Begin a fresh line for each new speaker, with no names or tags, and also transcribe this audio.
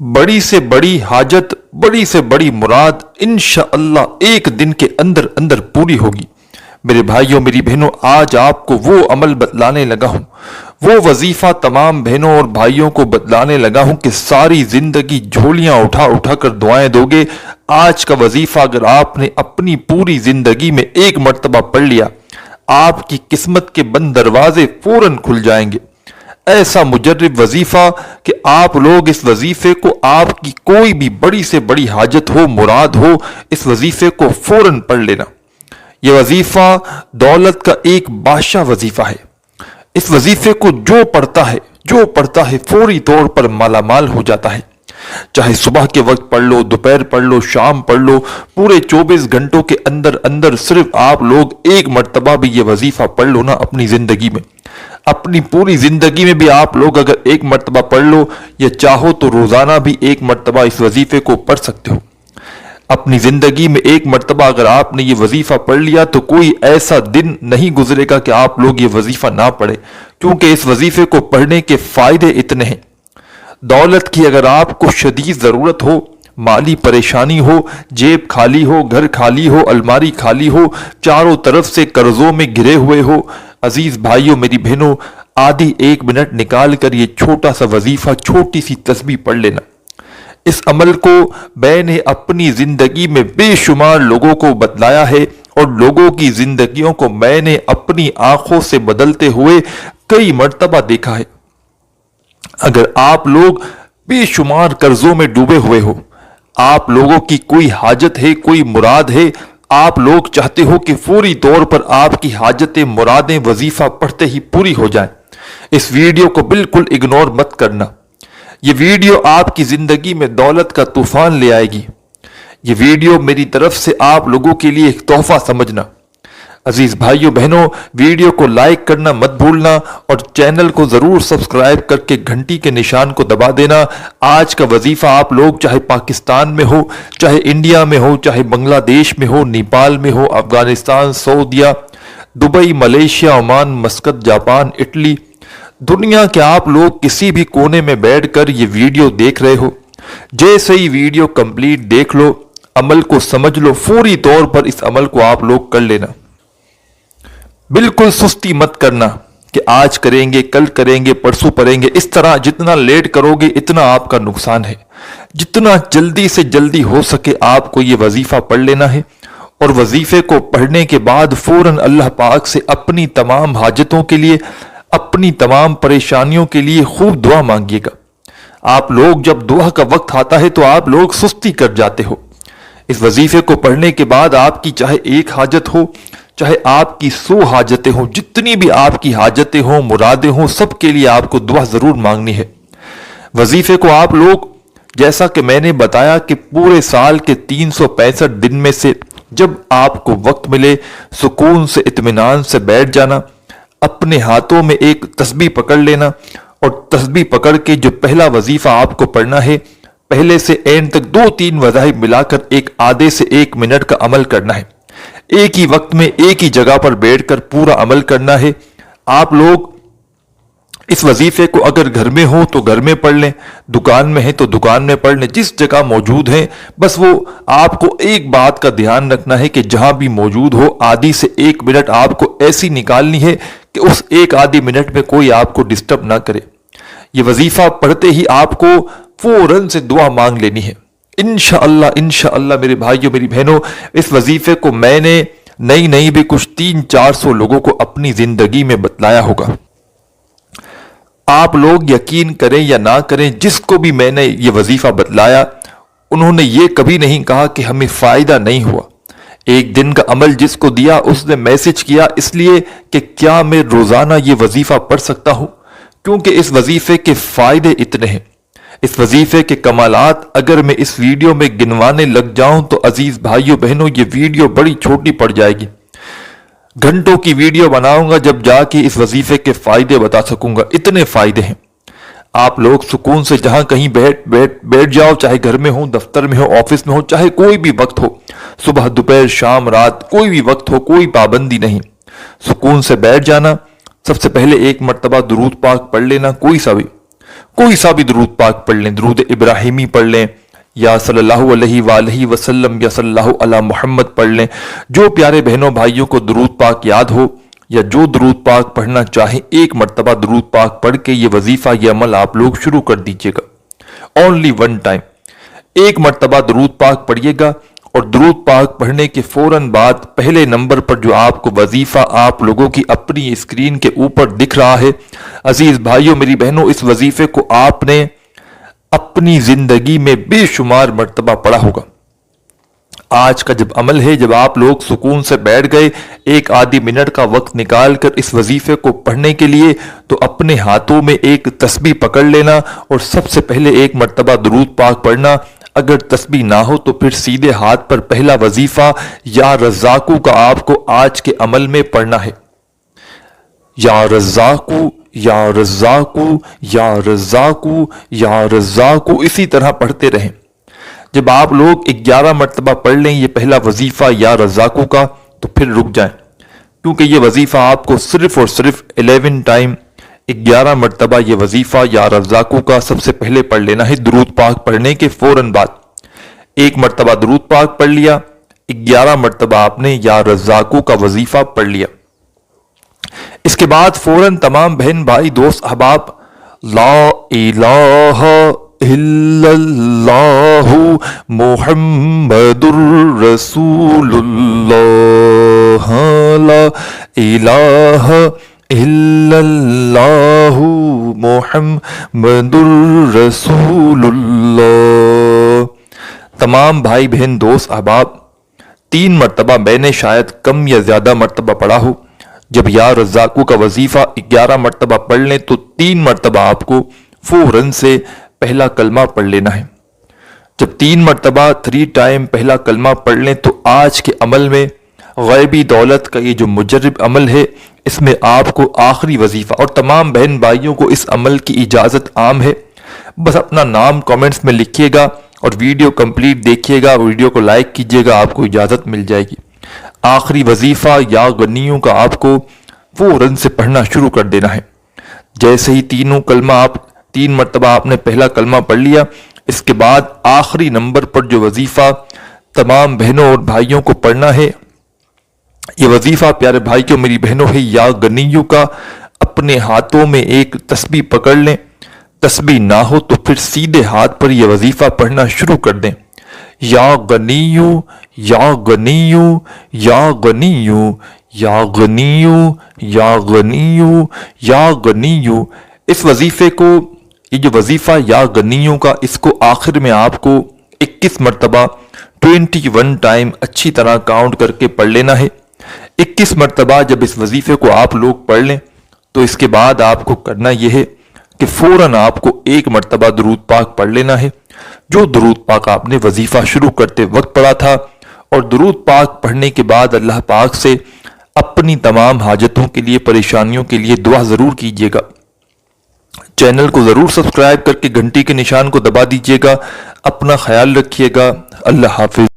बड़ी से बड़ी हाजत, बड़ी से बड़ी मुराद इंशाअल्लाह एक दिन के अंदर अंदर पूरी होगी। मेरे भाइयों मेरी बहनों, आज आपको वो अमल बतलाने लगा हूँ, वो वजीफा तमाम बहनों और भाइयों को बतलाने लगा हूँ कि सारी जिंदगी झोलियां उठा उठा कर दुआएं दोगे। आज का वजीफा अगर आपने अपनी पूरी जिंदगी में एक मर्तबा पढ़ लिया, आपकी किस्मत के बंद दरवाजे फौरन खुल जाएंगे। ऐसा मुजर्रिब वजीफा कि आप लोग इस वजीफे को, आपकी कोई भी बड़ी से बड़ी हाजत हो, मुराद हो, इस वजीफे को फौरन पढ़ लेना। यह वजीफा दौलत का एक बादशाह वजीफा है। इस वजीफे को जो पढ़ता है फौरी तौर पर मालामाल हो जाता है। चाहे सुबह के वक्त पढ़ लो, दोपहर पढ़ लो, शाम पढ़ लो, पूरे 24 घंटों के अंदर अंदर सिर्फ आप लोग एक मर्तबा भी ये वजीफा पढ़ लो ना अपनी जिंदगी में, अपनी पूरी जिंदगी में भी आप लोग अगर एक मर्तबा पढ़ लो, या चाहो तो रोजाना भी एक मर्तबा इस वजीफे को पढ़ सकते हो। अपनी जिंदगी में एक मर्तबा अगर आपने ये वजीफा पढ़ लिया तो कोई ऐसा दिन नहीं गुजरेगा कि आप लोग ये वजीफा ना पढ़े, क्योंकि इस वजीफे को पढ़ने के फायदे इतने हैं। दौलत की अगर आपको शदीद जरूरत हो, माली परेशानी हो, जेब खाली हो, घर खाली हो, अलमारी खाली हो, चारों तरफ से कर्जों में घिरे हुए हो, अजीज भाइयों मेरी बहनों, आधी एक मिनट निकाल कर ये छोटा सा वजीफा, छोटी सी तस्बीह पढ़ लेना। इस अमल को मैंने अपनी जिंदगी में बेशुमार लोगों को बतलाया है और लोगों की जिंदगियों को मैंने अपनी आंखों से बदलते हुए कई मर्तबा देखा है। अगर आप लोग बेशुमार कर्जों में डूबे हुए हो, आप लोगों की कोई हाजत है, कोई मुराद है, आप लोग चाहते हो कि फौरी तौर पर आपकी हाजतें, मुरादें वजीफा पढ़ते ही पूरी हो जाएं, इस वीडियो को बिल्कुल इग्नोर मत करना। ये वीडियो आपकी जिंदगी में दौलत का तूफान ले आएगी। ये वीडियो मेरी तरफ से आप लोगों के लिए एक तोहफा समझना। अजीज भाइयों बहनों, वीडियो को लाइक करना मत भूलना और चैनल को जरूर सब्सक्राइब करके घंटी के निशान को दबा देना। आज का वजीफा आप लोग चाहे पाकिस्तान में हो, चाहे इंडिया में हो, चाहे बांग्लादेश में हो, नेपाल में हो, अफगानिस्तान, सऊदीया, Dubai, Malaysia, Oman, Muscat, Japan, Italy, दुनिया के आप लोग किसी भी कोने में बैठकर ये वीडियो देख रहे हो, जैसे ही वीडियो कंप्लीट देख लो, अमल को समझ लो, फौरी तौर पर इस अमल को आप लोग कर लेना। बिल्कुल सुस्ती मत करना कि आज करेंगे, कल करेंगे, परसों करेंगे। इस तरह जितना लेट करोगे इतना आपका नुकसान है। जितना जल्दी से जल्दी हो सके आपको ये वजीफा पढ़ लेना है और वजीफे को पढ़ने के बाद फौरन अल्लाह पाक से अपनी तमाम हाजतों के लिए, अपनी तमाम परेशानियों के लिए खूब दुआ मांगिएगा। आप लोग जब दुआ का वक्त आता है तो आप लोग सुस्ती कर जाते हो। इस वजीफे को पढ़ने के बाद आपकी चाहे एक हाजत हो, चाहे आपकी 100 हाजतें हो, जितनी भी आपकी हाजतें हो, मुरादें हो, सबके लिए आपको दुआ जरूर मांगनी है। वजीफे को आप लोग, जैसा कि मैंने बताया कि पूरे साल के 365 दिन में से जब आपको वक्त मिले, सुकून से, इत्मीनान से बैठ जाना, अपने हाथों में एक तस्बीह पकड़ लेना और तस्बीह पकड़ के जो पहला वजीफा आपको पढ़ना है, पहले से एंड तक 2-3 वज़ाइफ मिलाकर एक आधे से 1 मिनट का अमल करना है। एक ही वक्त में एक ही जगह पर बैठकर पूरा अमल करना है। आप लोग इस वजीफे को अगर घर में हो तो घर में पढ़ लें, दुकान में है तो दुकान में पढ़ लें, जिस जगह मौजूद है। बस वो आपको एक बात का ध्यान रखना है कि जहां भी मौजूद हो, आधी से 1 मिनट आपको ऐसी निकालनी है कि उस एक आधी मिनट में कोई आपको डिस्टर्ब ना करे। ये वजीफा पढ़ते ही आपको फौरन से दुआ मांग लेनी है। इंशाअल्लाह मेरे भाइयों मेरी बहनों, इस वजीफे को मैंने नई भी कुछ 300-400 लोगों को अपनी जिंदगी में बतलाया होगा। आप लोग यकीन करें या ना करें, जिसको भी मैंने ये वजीफा बतलाया उन्होंने ये कभी नहीं कहा कि हमें फायदा नहीं हुआ। एक दिन का अमल जिसको दिया उसने मैसेज किया इसलिए कि क्या मैं रोजाना ये वजीफा पढ़ सकता हूं, क्योंकि इस वजीफे के फायदे इतने हैं। इस वजीफे के कमालात अगर मैं इस वीडियो में गिनवाने लग जाऊं तो अजीज भाइयों बहनों, ये वीडियो बड़ी छोटी पड़ जाएगी। घंटों की वीडियो बनाऊंगा जब जाके इस वजीफे के फायदे बता सकूंगा। इतने फायदे हैं। आप लोग सुकून से जहां कहीं बैठ जाओ, चाहे घर में हो, दफ्तर में हो, ऑफिस में हो, चाहे कोई भी वक्त हो, सुबह, दोपहर, शाम, रात, कोई भी वक्त हो, कोई पाबंदी नहीं। सुकून से बैठ जाना, सबसे पहले एक मर्तबा दुरूद पाक पढ़ लेना, कोई सा भी दरूद पाक पढ़ लें, दरूद इब्राहिमी पढ़ लें, या सल्लल्लाहु अलैहि वसल्लम या सल्लल्लाहु अला मुहम्मद पढ़ लें। जो प्यारे बहनों भाइयों को दरूद पाक याद हो या जो दरूद पाक पढ़ना चाहे, एक मर्तबा दरूद पाक पढ़ के ये वजीफा, ये अमल आप लोग शुरू कर दीजिएगा। ओनली वन टाइम, एक मर्तबा दरूद पाक पढ़िएगा और दरूद पाक पढ़ने के फौरन बाद पहले नंबर पर जो आपको वजीफा आप लोगों की अपनी स्क्रीन के ऊपर दिख रहा है, अजीज भाइयों मेरी बहनों, इस वजीफे को आपने अपनी जिंदगी में बेशुमार मर्तबा पढ़ा होगा। आज का जब अमल है, जब आप लोग सुकून से बैठ गए एक आधी मिनट का वक्त निकाल कर इस वजीफे को पढ़ने के लिए, तो अपने हाथों में एक तस्बीह पकड़ लेना और सबसे पहले एक मर्तबा दरूद पाक पढ़ना। अगर तस्बीह ना हो तो फिर सीधे हाथ पर पहला वजीफा या रज़ाकू का आपको आज के अमल में पढ़ना है। या रज़ाकू, या रज़ाकू, या रज़ाकू, या रज़ाकू, इसी तरह पढ़ते रहें। जब आप लोग 11 मरतबा पढ़ लें ये पहला वजीफा या रज़ाकू का, तो फिर रुक जाएं, क्योंकि ये वजीफा आपको सिर्फ और सिर्फ 11 टाइम 11 मरतबा ये वजीफा या रज़ाकू का सबसे पहले पढ़ लेना है दरूद पाक पढ़ने के फौरन बाद। एक मरतबा दरूद पाक पढ़ लिया, 11 मरतबा आपने या रज़ाकू का वजीफा पढ़ लिया। इसके बाद फौरन तमाम बहन भाई दोस्त अहबाब ला इलाहा इल्लल्लाहु मुहम्मदुर रसूलुल्लाह, ला इलाहा इल्लल्लाहु मुहम्मदुर रसूलुल्लाह। तमाम भाई बहन दोस्त अहबाब 3 मरतबा मैंने शायद कम या ज्यादा मरतबा पढ़ा हो। जब या रज़ाकू का वजीफा 11 मरतबा पढ़ लें तो 3 मरतबा आपको फौरन से पहला कलमा पढ़ लेना है। जब 3 मरतबा 3 टाइम पहला कलमा पढ़ लें तो आज के अमल में गैबी दौलत का ये जो मुजर्रिब अमल है, इसमें आपको आखिरी वजीफा, और तमाम बहन भाइयों को इस अमल की इजाज़त आम है, बस अपना नाम कमेंट्स में लिखिएगा और वीडियो कंप्लीट देखिएगा, वीडियो को लाइक कीजिएगा, आपको इजाज़त मिल जाएगी। आखिरी वजीफा या गनियों का आपको फौरन से पढ़ना शुरू कर देना है। जैसे ही 3 मरतबा आपने पहला कलमा पढ़ लिया, इसके बाद आखिरी नंबर पर जो वजीफा तमाम बहनों और भाइयों को पढ़ना है, ये वजीफा प्यारे भाइयों मेरी बहनों है या गनियों का। अपने हाथों में एक तस्बीह पकड़ लें, तस्बीह ना हो तो फिर सीधे हाथ पर यह वजीफा पढ़ना शुरू कर दें। या गनियू, या गनियू, या गनियू, या गनियू, या गनियू, या गनियू। इस वजीफे को, ये जो वजीफा या गनियों का, इसको आखिर में आपको 21 मरतबा 21 टाइम अच्छी तरह काउंट करके पढ़ लेना है। 21 मरतबा जब इस वजीफे को आप लोग पढ़ लें तो इसके बाद आपको करना यह है कि फौरन आपको 1 मरतबा दरूद पाक पढ़ लेना है, जो दरूद पाक आपने वजीफा शुरू करते वक्त पढ़ा था। और दरूद पाक पढ़ने के बाद अल्लाह पाक से अपनी तमाम हाजतों के लिए, परेशानियों के लिए दुआ जरूर कीजिएगा। चैनल को जरूर सब्सक्राइब करके घंटी के निशान को दबा दीजिएगा। अपना ख्याल रखिएगा। अल्लाह हाफिज।